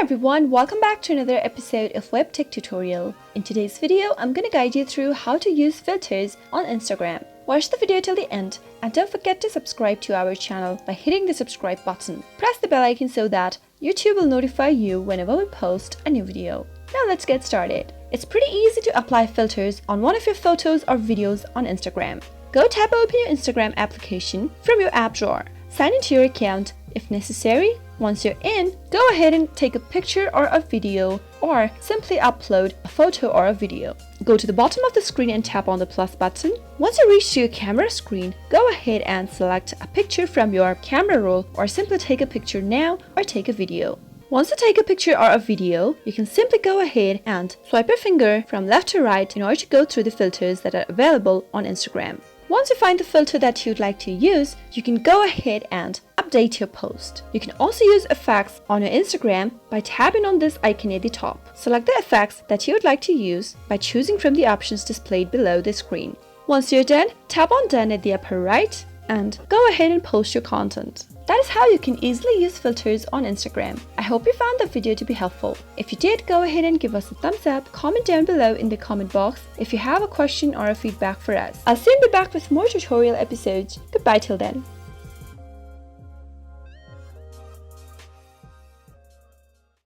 everyone, welcome back to another episode of Webtech Tutorial. In today's video, I'm going to guide you through how to use filters on Instagram. Watch the video till the end and don't forget to subscribe to our channel by hitting the subscribe button. Press the bell icon so that YouTube will notify you whenever we post a new video. Now let's get started. It's pretty easy to apply filters on one of your photos or videos on Instagram. Go tap open your Instagram application from your app drawer. Sign into your account if necessary. Once you're in, go ahead and take a picture or a video or simply upload a photo or a video. Go to the bottom of the screen and tap on the plus button. Once you reach to your camera screen, go ahead and select a picture from your camera roll or simply take a picture now or take a video. Once you take a picture or a video, you can simply go ahead and swipe your finger from left to right in order to go through the filters that are available on Instagram. Once you find the filter that you'd like to use, you can go ahead and update your post. You can also use effects on your Instagram by tapping on this icon at the top. Select the effects that you would like to use by choosing from the options displayed below the screen. Once you're done, tap on done at the upper right and go ahead and post your content. That is how you can easily use filters on Instagram. I hope you found the video to be helpful. If you did, go ahead and give us a thumbs up, comment down below in the comment box if you have a question or a feedback for us. I'll soon be back with more tutorial episodes. Goodbye till then.